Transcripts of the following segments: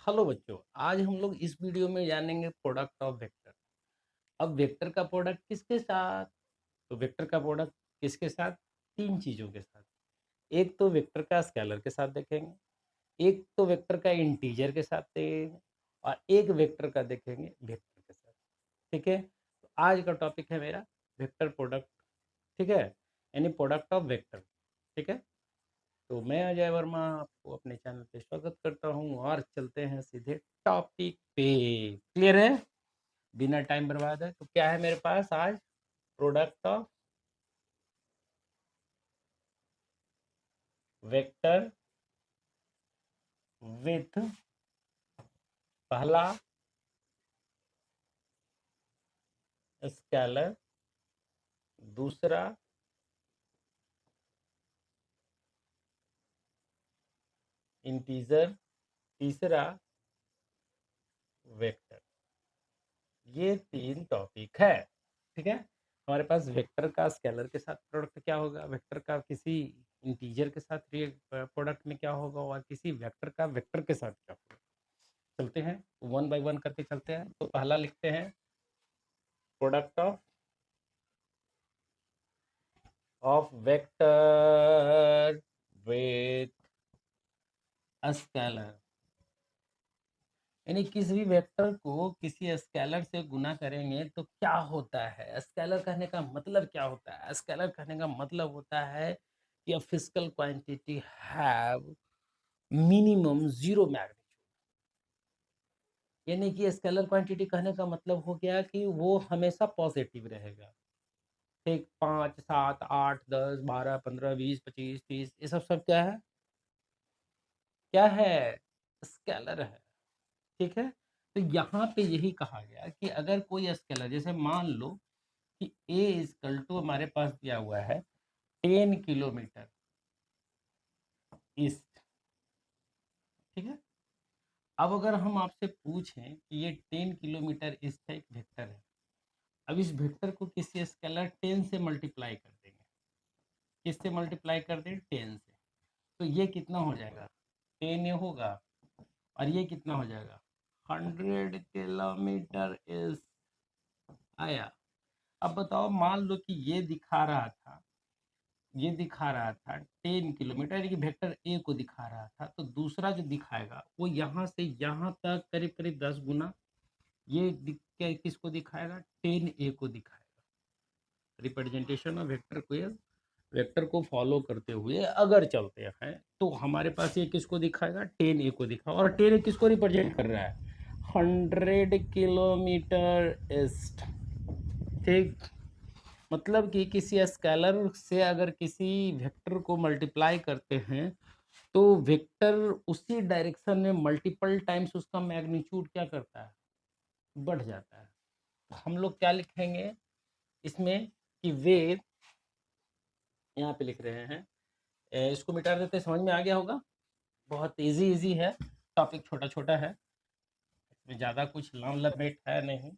Hello बच्चों, आज हम लोग इस वीडियो में जानेंगे प्रोडक्ट ऑफ वेक्टर। अब वेक्टर का प्रोडक्ट किसके साथ? तो वेक्टर का प्रोडक्ट किसके साथ? तीन चीज़ों के साथ। एक तो वेक्टर का स्केलर के साथ देखेंगे, एक तो वेक्टर का इंटीजर के साथ देखेंगे और एक वेक्टर का देखेंगे वेक्टर के साथ। ठीक है, तो आज का टॉपिक है मेरा वेक्टर प्रोडक्ट। ठीक है, यानी प्रोडक्ट ऑफ वेक्टर। ठीक है, तो मैं अजय वर्मा आपको अपने चैनल पे स्वागत करता हूँ और चलते हैं सीधे टॉपिक पे। क्लियर है? बिना टाइम बर्बाद है तो क्या है मेरे पास आज? प्रोडक्ट ऑफ वेक्टर विथ पहला स्केलर, दूसरा इंटीजर, तीसरा वेक्टर। ये तीन टॉपिक है। ठीक है, हमारे पास वेक्टर का स्केलर के साथ प्रोडक्ट क्या होगा, वेक्टर का किसी इंटीजर के साथ प्रोडक्ट में क्या होगा और किसी वेक्टर का वेक्टर के साथ क्या होगा। चलते हैं वन बाय वन करके चलते हैं। तो पहला लिखते हैं product of vector with scalar, यानी किसी भी वेक्टर को किसी स्केलर से गुना करेंगे तो क्या होता है। स्केलर कहने का मतलब क्या होता है? स्केलर कहने का मतलब होता है कि a physical quantity have minimum zero magnitude. यानी कि स्केलर क्वांटिटी कहने का मतलब हो गया कि वो हमेशा पॉजिटिव रहेगा। ठीक, 5, 7, 8, 10, 12, 15, 20, 25, 30, ये सब क्या है? क्या है? स्केलर है। ठीक है, तो यहाँ पे यही कहा गया कि अगर कोई स्केलर, जैसे मान लो कि ए इजकल टू हमारे पास दिया हुआ है 10 किलोमीटर ईस्ट। ठीक है, अब अगर हम आपसे पूछें कि ये 10 किलोमीटर ईस्ट एक वेक्टर है, अब इस वेक्टर को किसी स्केलर 10 से मल्टीप्लाई कर देंगे। किससे मल्टीप्लाई कर दें? 10 से। तो ये कितना हो जाएगा? 10 ये होगा और ये कितना हो जाएगा? 100 किलोमीटर इज आया। अब बताओ, मान लो कि ये दिखा रहा था 10 किलोमीटर, यानी कि वेक्टर ए को दिखा रहा था, तो दूसरा जो दिखाएगा वो यहाँ से यहाँ तक करीब करीब 10 गुना ये किसको दिखाएगा? 10 ए को दिखाएगा। रिप्रेजेंटेशन ऑफ वेक्टर को, वेक्टर को फॉलो करते हुए अगर चलते हैं तो हमारे पास ये किसको दिखाएगा? 10 ए को दिखा, और 10 ए किसको रिप्रेजेंट कर रहा है? 100 किलोमीटर ईस्ट। ठीक, मतलब कि किसी स्केलर से अगर किसी वेक्टर को मल्टीप्लाई करते हैं तो वेक्टर उसी डायरेक्शन में मल्टीपल टाइम्स उसका मैग्नीट्यूड क्या करता है? बढ़ जाता है। तो हम लोग क्या लिखेंगे इसमें कि वेव, यहाँ पे लिख रहे हैं, इसको मिटा देते, समझ में आ गया होगा। बहुत इजी इजी है, टॉपिक छोटा छोटा है, इसमें ज़्यादा कुछ लॉन्ग लपेट है नहीं।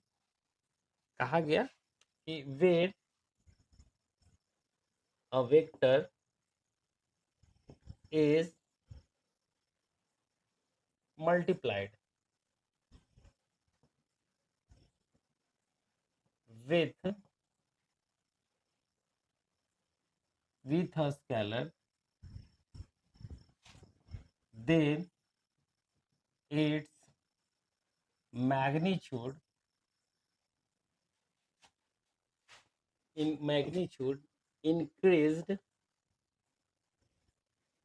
कहा गया कि wave a vector is multiplied with a scalar, then its magnitude increased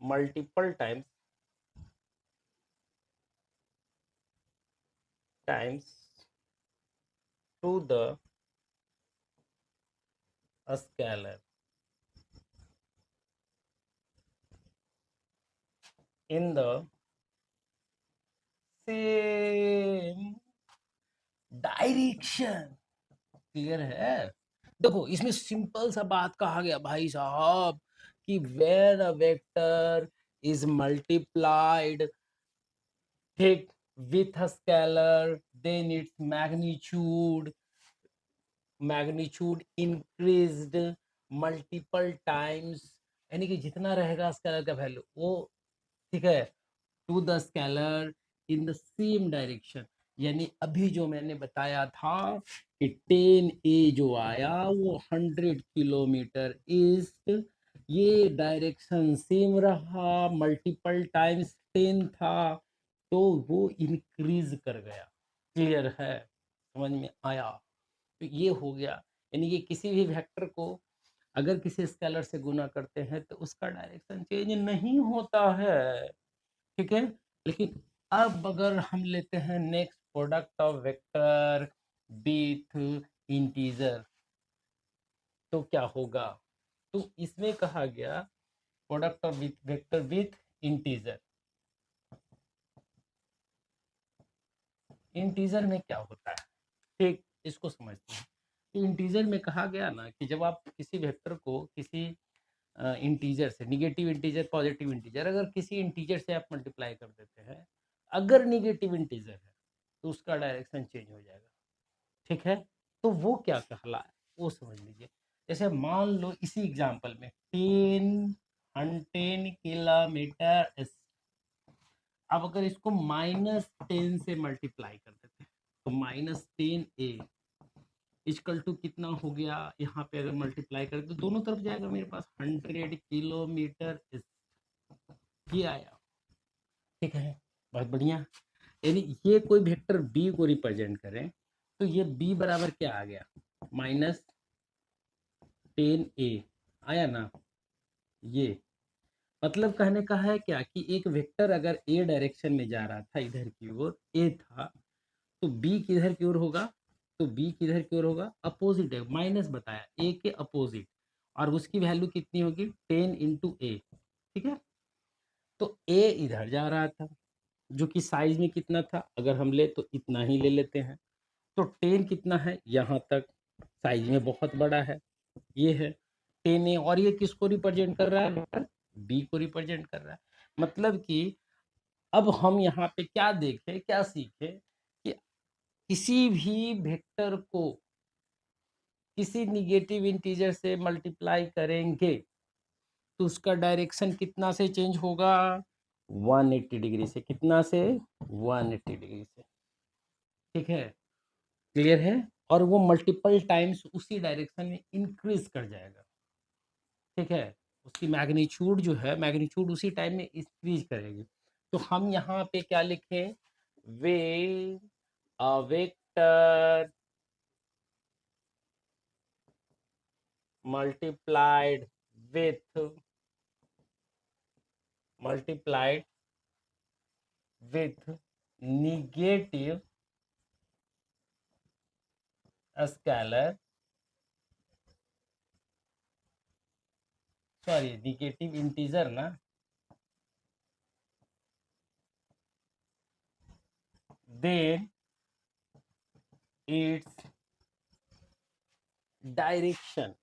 multiple times to the scalar in the same direction. Clear है? देखो, इसमें सिंपल सा बात कहा गया भाई साहब कि when a vector is multiplied, ठीक, with a scalar, then its magnitude increased multiple times, यानी कि जितना रहेगा स्केलर का वैल्यू वो, ठीक है, to the scalar in the same direction, यानी अभी जो मैंने बताया था कि 10A जो आया वो 100 किलोमीटर ईस्ट, ये डायरेक्शन सेम रहा, मल्टीपल टाइम्स 10 था, तो वो इंक्रीज कर गया। क्लियर है, समझ में आया? तो ये हो गया, यानी कि किसी भी वेक्टर को अगर किसी स्केलर से गुना करते हैं तो उसका डायरेक्शन चेंज नहीं होता है, ठीक है। लेकिन अब अगर हम लेते हैं next product of vector with integer, तो क्या होगा? तो इसमें कहा गया product of vector with integer. Integer में क्या होता है, ठीक, इसको समझते हैं। तो इंटीजर में कहा गया ना कि जब आप किसी वेक्टर को किसी इंटीजर से, निगेटिव इंटीजर पॉजिटिव इंटीजर, अगर किसी इंटीजर से आप मल्टीप्लाई कर देते हैं, अगर निगेटिव इंटीजर है तो उसका डायरेक्शन चेंज हो जाएगा, ठीक है। तो वो क्या कहला है वो समझ लीजिए। जैसे मान लो इसी एग्जांपल में 10 किलोमीटर, अब अगर इसको -10 से मल्टीप्लाई कर देते हैं तो -10A इक्वल टू कितना हो गया, यहाँ पे अगर मल्टीप्लाई करें तो दोनों तरफ जाएगा मेरे पास 100 किलोमीटर, ये आया, ठीक है, बहुत बढ़िया। यानी ये कोई वेक्टर बी को रिप्रेजेंट करें तो ये बी बराबर क्या आ गया, -10A आया ना। ये मतलब कहने का है क्या कि एक वेक्टर अगर ए डायरेक्शन में जा रहा था, इधर की ओर ए था, तो बी किधर की ओर होगा, तो बी किधर की ओर होगा, अपोजिट है, माइनस बताया, ए के अपोजिट, और उसकी वैल्यू कितनी होगी 10 × A, ठीक है। तो ए इधर जा रहा था जो कि साइज में कितना था, अगर हम ले तो इतना ही ले लेते हैं, तो 10 कितना है यहाँ तक, साइज में बहुत बड़ा है, ये है 10A, और ये किसको रिप्रेजेंट कर रहा है, बी को रिप्रेजेंट कर रहा है। मतलब कि अब हम यहाँ पे क्या देखें, क्या सीखे कि किसी भी वेक्टर को किसी निगेटिव इंटीजर से मल्टीप्लाई करेंगे तो उसका डायरेक्शन कितना से चेंज होगा, 180 डिग्री से, कितना से, 180 डिग्री से, ठीक है, क्लियर है। और वो मल्टीपल टाइम्स उसी डायरेक्शन में इंक्रीज कर जाएगा, ठीक है, उसकी मैग्नीट्यूड जो है, मैग्नीट्यूड उसी टाइम में इंक्रीज करेगी। तो हम यहाँ पे क्या लिखें, way a vector multiplied with negative scalar, sorry negative integer ना, then its direction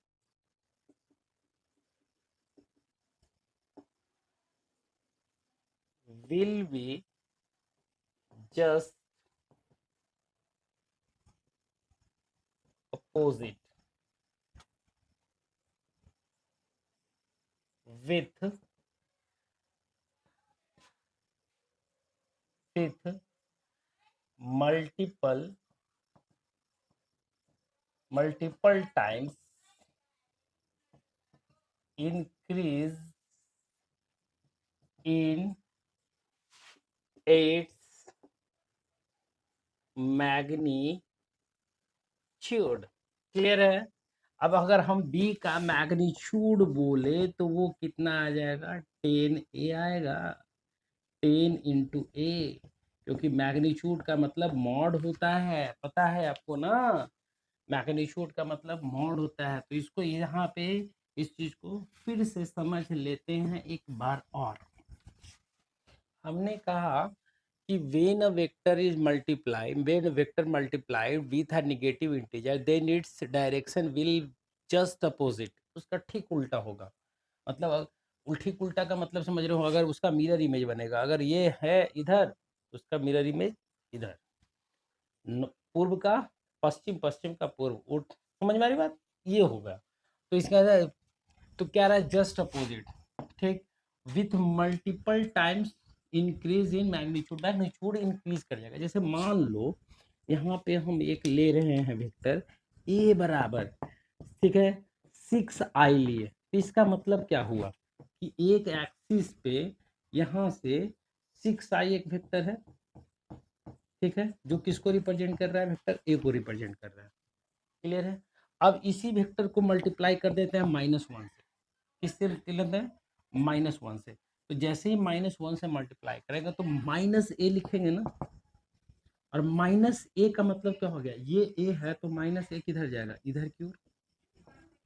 will be just opposite with multiple times increase in its magnitude, clear है। अब अगर हम b का मैग्नीट्यूड बोले तो वो कितना आ जाएगा, 10A आएगा, 10 × A, क्योंकि मैग्नीट्यूड का मतलब मॉड होता है, पता है आपको ना, मैग्नीट्यूड का मतलब मॉड होता है। तो इसको यहाँ पे इस चीज को फिर से समझ लेते हैं एक बार और। हमने कहा कि when a vector is multiplied, when a vector multiplied with a negative integer, then its direction will just opposite, उसका ठीक उल्टा होगा। मतलब ठीक उल्टा का मतलब समझ रहे हो, अगर उसका मिरर इमेज बनेगा, अगर ये है इधर, उसका मिरर इमेज इधर, पूर्व का पश्चिम, पश्चिम का पूर्व, समझ में आ रही बात, ये होगा। तो इसका तो क्या रहा है, जस्ट अपोजिट, ठीक, with multiple times increase in magnitude, magnitude increase कर जाएगा। जैसे मान लो यहाँ पे हम एक ले रहे हैं वेक्टर ए बराबर, ठीक है, 6i लिए, तो इसका मतलब क्या हुआ कि एक एक्सिस पे यहाँ से 6i एक वेक्टर है, ठीक है, जो किसको रिप्रेजेंट कर रहा है, वेक्टर ए को रिप्रेजेंट कर रहा है। क्लियर है। अब इसी वेक्टर को मल्टीप्लाई कर देते हैं -1 से। किससे लेते हैं, -1 से। तो जैसे ही -1 से मल्टीप्लाई करेगा तो -a लिखेंगे ना, और -a का मतलब क्या हो गया, ये a है तो -a किधर जाएगा, इधर की ओर,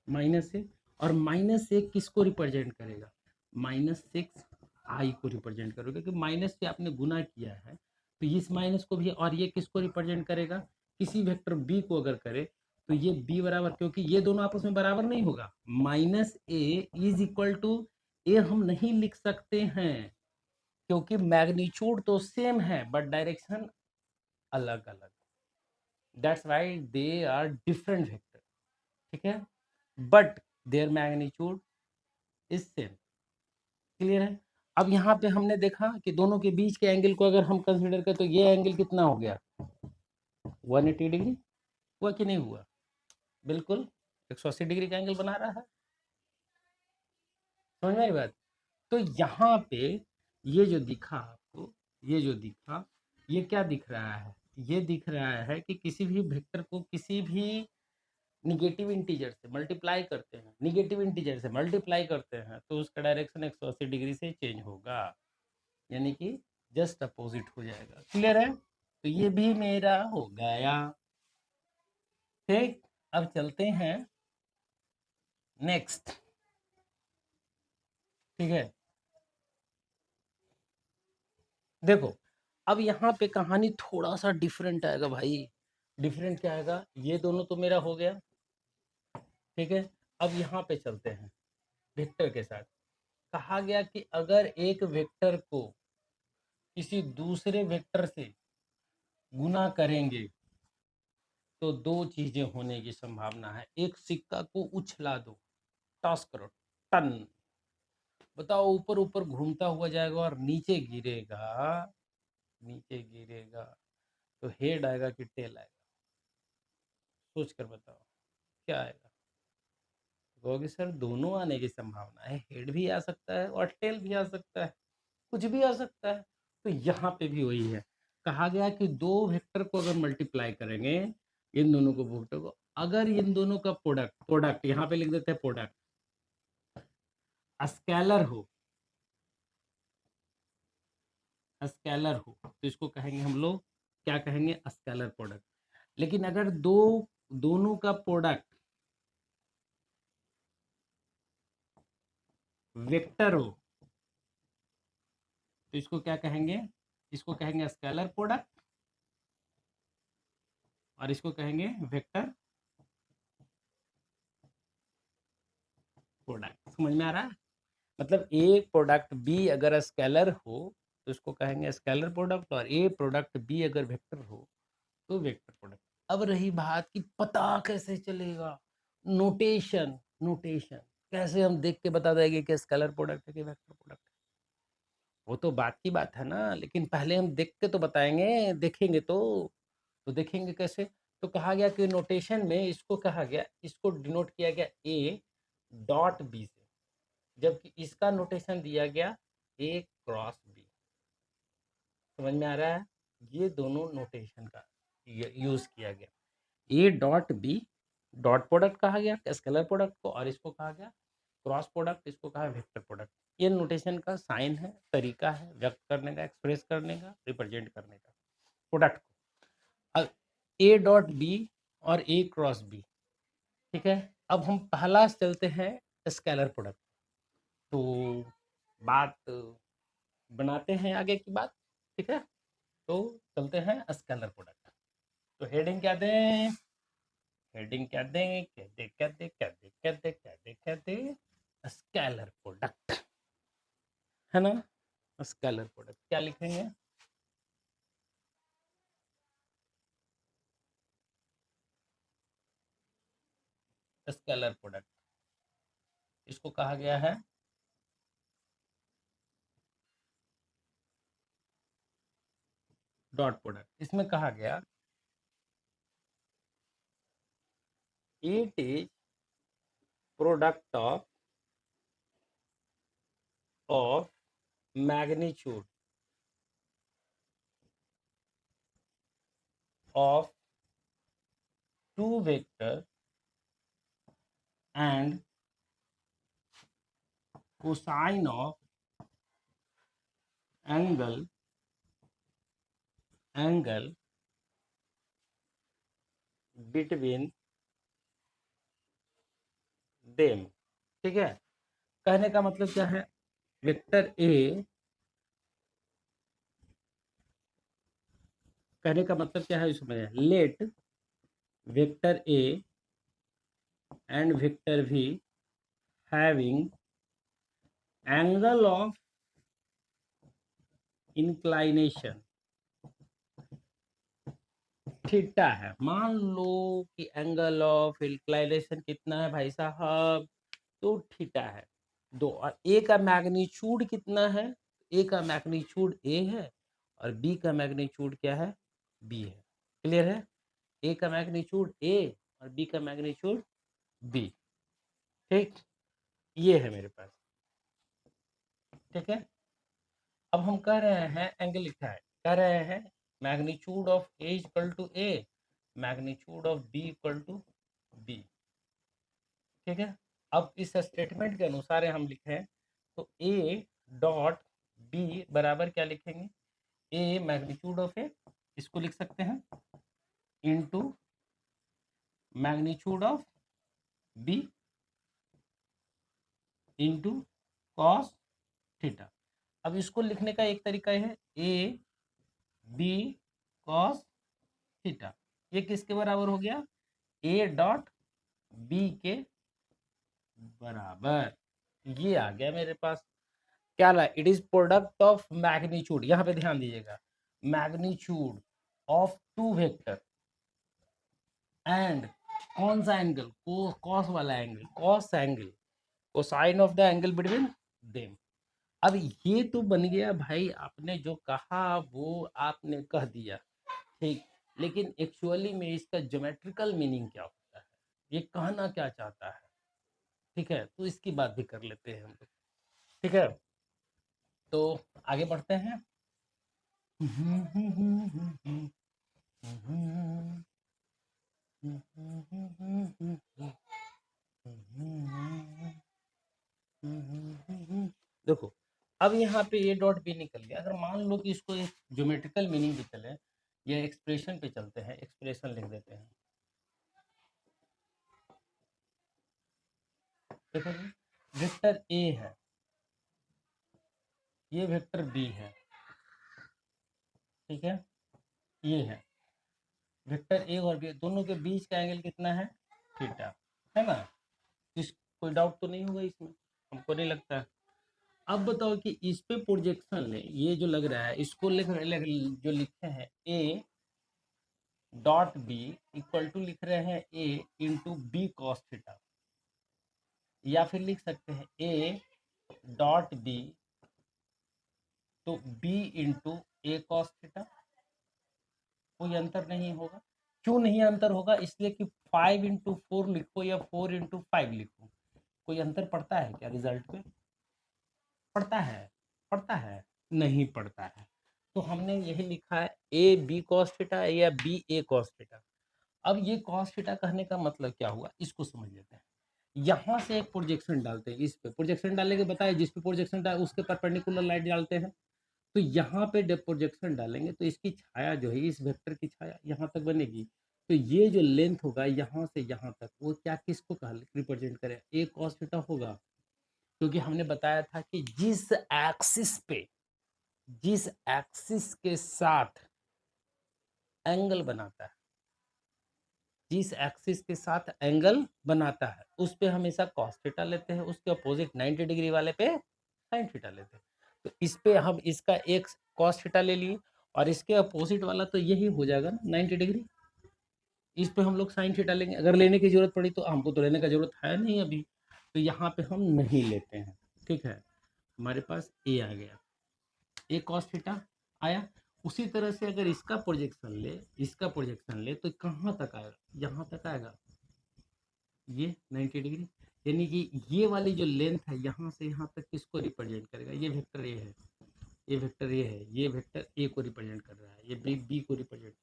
-a, और -a किसको रिप्रेजेंट करेगा, -6i को रिप्रेजेंट करेगा, क्योंकि माइनस से आपने गुना किया है तो इस माइनस को भी, और ये किसको रिप्रेजेंट करेगा, किसी वेक्टर b को अगर करे तो ये b बराबर, क्योंकि ये दोनों आपस में बराबर नहीं होगा, -a is equal to a हम नहीं लिख सकते हैं, क्योंकि मैग्नीट्यूड तो सेम है बट डायरेक्शन अलग अलग, that's why they are different vector, ठीक है, but their magnitude is same. Clear है। अब यहाँ पे हमने देखा कि दोनों के बीच के एंगल को अगर हम कंसीडर करें तो ये एंगल कितना हो गया, 180 डिग्री हुआ कि नहीं हुआ, बिल्कुल 180 डिग्री का एंगल बना रहा है। समझ में आई बात। तो यहाँ पे ये जो दिखा आपको, ये जो दिखा, ये क्या दिख रहा है, ये दिख रहा है कि किसी भी वेक्टर को किसी भी निगेटिव इंटीजर से मल्टीप्लाई करते हैं, निगेटिव इंटीजर से मल्टीप्लाई करते हैं तो उसका डायरेक्शन 180 डिग्री से चेंज होगा, यानी कि जस्ट अपोजिट हो जाएगा। क्लियर है। तो ये भी मेरा हो गया। ठीक, अब चलते हैं नेक्स्ट। ठीक है, देखो अब यहाँ पे कहानी थोड़ा सा डिफरेंट आएगा भाई। डिफरेंट क्या आएगा, ये दोनों तो मेरा हो गया, ठीक है। अब यहाँ पे चलते हैं वेक्टर के साथ। कहा गया कि अगर एक वेक्टर को किसी दूसरे वेक्टर से गुना करेंगे तो दो चीजें होने की संभावना है। एक, सिक्का को उछला दो, टॉस करो, टन, बताओ ऊपर ऊपर घूमता हुआ जाएगा और नीचे गिरेगा, नीचे गिरेगा तो हेड आएगा कि टेल आएगा, सोच कर बताओ क्या आएगा। कहोगे सर दोनों आने की संभावना है, हेड भी आ सकता है और टेल भी आ सकता है, कुछ भी आ सकता है। तो यहाँ पे भी वही है, कहा गया कि दो वेक्टर को अगर मल्टीप्लाई करेंगे, इन दोनों को वेक्टर को, अगर इन दोनों का प्रोडक्ट, प्रोडक्ट यहाँ पे लिख देते हैं, प्रोडक्ट स्केलर हो, स्केलर हो तो इसको कहेंगे हम लोग, क्या कहेंगे, स्केलर प्रोडक्ट। लेकिन अगर दोनों का प्रोडक्ट वेक्टर हो तो इसको क्या कहेंगे, इसको कहेंगे स्केलर प्रोडक्ट, और इसको कहेंगे वेक्टर प्रोडक्ट। समझ में आ रहा है। मतलब ए प्रोडक्ट बी अगर स्केलर हो तो इसको कहेंगे स्केलर प्रोडक्ट, और ए प्रोडक्ट बी अगर वेक्टर हो तो वेक्टर प्रोडक्ट। अब रही बात कि पता कैसे चलेगा, नोटेशन, नोटेशन कैसे हम देख के बता देंगे कि स्केलर प्रोडक्ट है कि वेक्टर प्रोडक्ट है, वो तो बात की बात है ना, लेकिन पहले हम देख के तो बताएंगे, देखेंगे तो देखेंगे कैसे। तो कहा गया कि नोटेशन में इसको कहा गया, इसको डिनोट किया गया ए डॉट बी से, जबकि इसका नोटेशन दिया गया ए क्रॉस बी। समझ में आ रहा है। ये दोनों नोटेशन का यूज किया गया, A dot B, dot product कहा गया स्केलर प्रोडक्ट को, और इसको कहा गया क्रॉस प्रोडक्ट, इसको कहा वेक्टर प्रोडक्ट। ये नोटेशन का साइन है, तरीका है व्यक्त करने का, एक्सप्रेस करने का, रिप्रेजेंट करने का प्रोडक्ट को। अब ए डॉट बी और ए क्रॉस बी, ठीक है। अब हम पहला चलते हैं स्केलर प्रोडक्ट, तो बात बनाते हैं आगे की बात, ठीक है। तो चलते हैं स्केलर प्रोडक्ट। तो हेडिंग क्या दें, हेडिंग क्या दें, क्या दे क्या दे क्या दे क्या दे क्या दे क्या दे, स्केलर प्रोडक्ट, है ना। स्केलर प्रोडक्ट क्या लिखेंगे, स्केलर प्रोडक्ट, इसको कहा गया है डॉट प्रोडक्ट, इसमें कहा गया it is product of magnitude of two vector and cosine of angle between them। ठीक है, कहने का मतलब क्या है, वेक्टर ए, कहने का मतलब क्या है इसमें, let vector A and vector B having angle of inclination theta है। मान लो कि एंगल ऑफ इंक्लाइनेशन कितना है भाई साहब, तो थीटा है दो, और ए का मैग्नीट्यूड कितना है, ए का मैग्नीट्यूड ए है और बी का मैग्नीट्यूड क्या है, बी है। क्लियर है, ए का मैग्नीट्यूड ए और बी का मैग्नीट्यूड बी। ठीक, ये है मेरे पास। ठीक है, अब हम कह रहे हैं एंगल लिखा है, कह रहे हैं magnitude of A equal to A, magnitude of B equal to B. ठीक है, अब इस स्टेटमेंट के अनुसार हम लिखें तो ए डॉट बी बराबर क्या लिखेंगे, ए मैग्नीट्यूड ऑफ ए, इसको लिख सकते हैं, into magnitude of B into cos theta. अब इसको लिखने का एक तरीका है ए बी कॉस थीटा, ये किसके बराबर हो गया, ए डॉट बी के बराबर, ये आ गया मेरे पास। क्या ला, it is product of magnitude, यहाँ पे ध्यान दीजिएगा, magnitude of two vector and कौन सा एंगल, को कॉस वाला angle, cos angle, cosine of the angle between them. अब ये तो बन गया भाई, आपने जो कहा वो आपने कह दिया, ठीक, लेकिन एक्चुअली में इसका ज्योमेट्रिकल मीनिंग क्या होता है, ये कहना क्या चाहता है। ठीक है, तो इसकी बात भी कर लेते हैं हम लोग। ठीक है, तो आगे बढ़ते हैं। देखो, अब यहाँ पे ए डॉट बी निकल गया, अगर मान लो कि इसको एक ज्योमेट्रिकल मीनिंग भी चले या एक्सप्रेशन पे चलते हैं, एक्सप्रेशन लिख देते हैं। देखो वेक्टर ए है, ये वेक्टर बी है, ठीक है, ये है वेक्टर ए और बी, दोनों के बीच का एंगल कितना है, थीटा, है ना, इस कोई डाउट तो नहीं होगा इसमें, हमको नहीं लगता। अब बताओ कि इस पे प्रोजेक्शन ले, ये जो लग रहा है इसको जो लिखे हैं A dot B equal to लिख रहे हैं A into B cos theta, या फिर लिख सकते हैं ए डॉट बी तो B into A cos theta. कोई अंतर नहीं होगा, क्यों नहीं अंतर होगा, इसलिए कि 5 इंटू 4 लिखो या 4 इंटू 5 लिखो, कोई अंतर पड़ता है क्या रिजल्ट पे, पड़ता है, पड़ता है, नहीं पड़ता है। तो हमने यही लिखा है ए बी कॉस थीटा या बी ए कॉस थीटा। अब ये कॉस थीटा कहने का मतलब क्या हुआ, इसको समझ लेते हैं। यहाँ से एक प्रोजेक्शन डालते हैं, इस पे प्रोजेक्शन डालने के बताए, जिस पे प्रोजेक्शन डाल उसके परपेंडिकुलर लाइट डालते हैं, तो यहाँ पे प्रोजेक्शन डालेंगे तो इसकी छाया जो है, इस वेक्टर की छाया यहाँ तक बनेगी, तो ये जो लेंथ होगा यहाँ से यहाँ तक, वो क्या किसको रिप्रेजेंट करे, ए कॉस थीटा होगा, क्योंकि हमने बताया था कि जिस एक्सिस पे, जिस एक्सिस के साथ एंगल बनाता है, जिस एक्सिस के साथ एंगल बनाता है उस पे हमेशा कॉस थीटा लेते हैं, उसके अपोजिट 90 डिग्री वाले पे साइन थीटा लेते हैं। तो इस पे हम इसका एक कॉस थीटा ले लिए और इसके अपोजिट वाला तो यही हो जाएगा ना 90 डिग्री, इस पे हम लोग साइन थीटा लेंगे, अगर लेने की जरूरत पड़ी तो, हमको तो लेने का जरूरत है नहीं अभी, तो यहाँ पे हम नहीं लेते हैं। ठीक है, हमारे पास ए आ गया, ए कॉस थीटा आया, उसी तरह से अगर इसका प्रोजेक्शन ले तो कहाँ तक आएगा, यहाँ तक आएगा, ये 90 डिग्री। यानी कि ये वाली जो लेंथ है यहाँ से यहाँ तक किसको रिप्रेजेंट करेगा, ये वेक्टर ए है, ये वेक्टर ए है, ये वेक्टर ए को रिप्रेजेंट कर रहा है, ये बी बी को रिप्रेजेंट।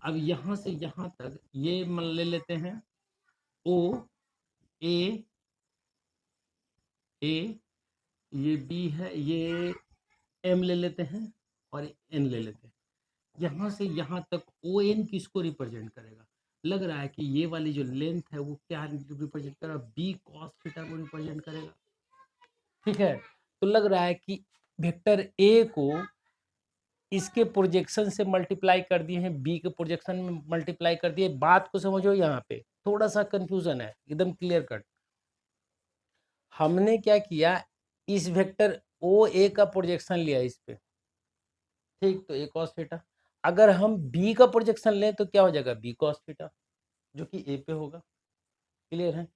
अब यहाँ से यहाँ तक ये मान ले लेते हैं ओ ए ए, ये बी है, ये एम ले लेते हैं और एन ले लेते हैं। यहाँ से यहाँ तक ओ एन किसको रिप्रेजेंट करेगा, लग रहा है कि ये वाली जो लेंथ है वो क्या रिप्रेजेंट करेगा, बी कॉस थीटा को रिप्रेजेंट करेगा। ठीक है, तो लग रहा है कि वेक्टर ए को इसके प्रोजेक्शन से मल्टीप्लाई कर दिए हैं, बी के प्रोजेक्शन में मल्टीप्लाई कर दिए। बात को समझो, यहाँ पे थोड़ा सा कंफ्यूजन है, एकदम क्लियर कट। हमने क्या किया, इस वेक्टर ओ ए का प्रोजेक्शन लिया इस पे, ठीक, तो ए कॉस थीटा। अगर हम बी का प्रोजेक्शन लें तो क्या हो जाएगा, बी कॉस थीटा, जो कि ए पे होगा। क्लियर है।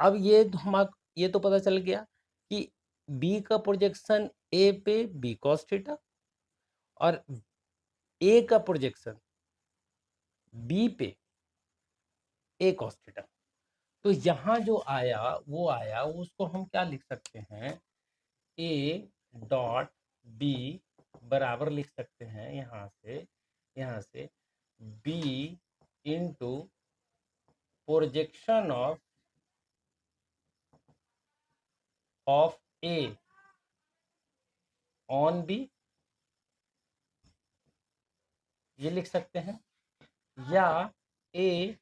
अब ये तो पता चल गया कि बी का प्रोजेक्शन ए पे बी कॉस थीटा और ए का प्रोजेक्शन बी पे ए कॉस थीटा। तो यहाँ जो आया वो आया, उसको हम क्या लिख सकते हैं, ए डॉट बी बराबर लिख सकते हैं यहाँ से B into projection of A on B, ये लिख सकते हैं, या A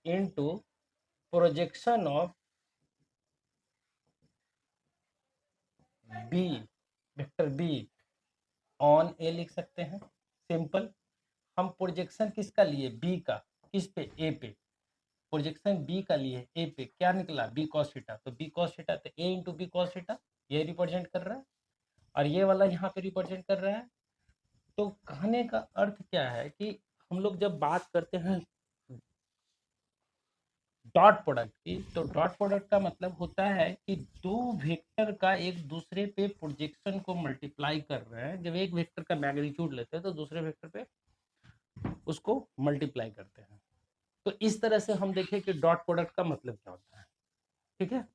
into projection of B, vector B on A लिख सकते हैं। सिंपल। हम प्रोजेक्शन किसका लिए, बी का, किस पे, ए पे। प्रोजेक्शन बी का लिए ए पे, क्या निकला, बी कॉस थीटा। तो बी कॉस थीटा, तो ए इंटू बी कॉस थीटा ये रिप्रेजेंट कर रहा है, और ये वाला यहाँ पे रिप्रेजेंट कर रहा है। तो कहने का अर्थ क्या है कि हम लोग जब बात करते हैं डॉट प्रोडक्ट की, तो डॉट प्रोडक्ट का मतलब होता है कि दो वेक्टर का एक दूसरे पे प्रोजेक्शन को मल्टीप्लाई कर रहे हैं। जब एक वेक्टर का मैग्नीट्यूड लेते हैं तो दूसरे वेक्टर पे उसको मल्टीप्लाई करते हैं। तो इस तरह से हम देखें कि डॉट प्रोडक्ट का मतलब क्या होता है। ठीक है,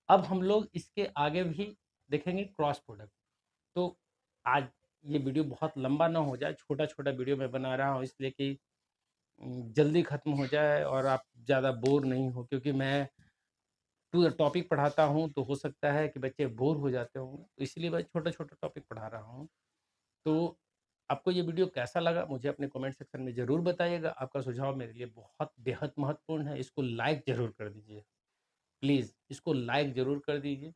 अब हम लोग इसके आगे भी देखेंगे क्रॉस प्रोडक्ट। तो आज ये वीडियो बहुत लंबा ना हो जाए, छोटा छोटा वीडियो मैं बना रहा हूँ इसलिए कि जल्दी ख़त्म हो जाए और आप ज़्यादा बोर नहीं हो, क्योंकि मैं टू टॉपिक पढ़ाता हूँ तो हो सकता है कि बच्चे बोर हो जाते होंगे, तो इसलिए मैं छोटा छोटा टॉपिक पढ़ा रहा हूँ। तो आपको ये वीडियो कैसा लगा मुझे अपने कमेंट सेक्शन में ज़रूर बताइएगा। आपका सुझाव मेरे लिए बहुत बेहद महत्वपूर्ण है। इसको लाइक ज़रूर कर दीजिए, प्लीज़ इसको लाइक ज़रूर कर दीजिए।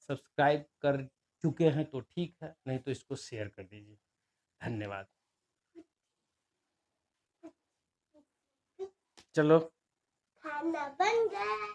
सब्सक्राइब कर चुके हैं तो ठीक है, नहीं तो इसको शेयर कर दीजिए। धन्यवाद। चलो, खाना बन गया।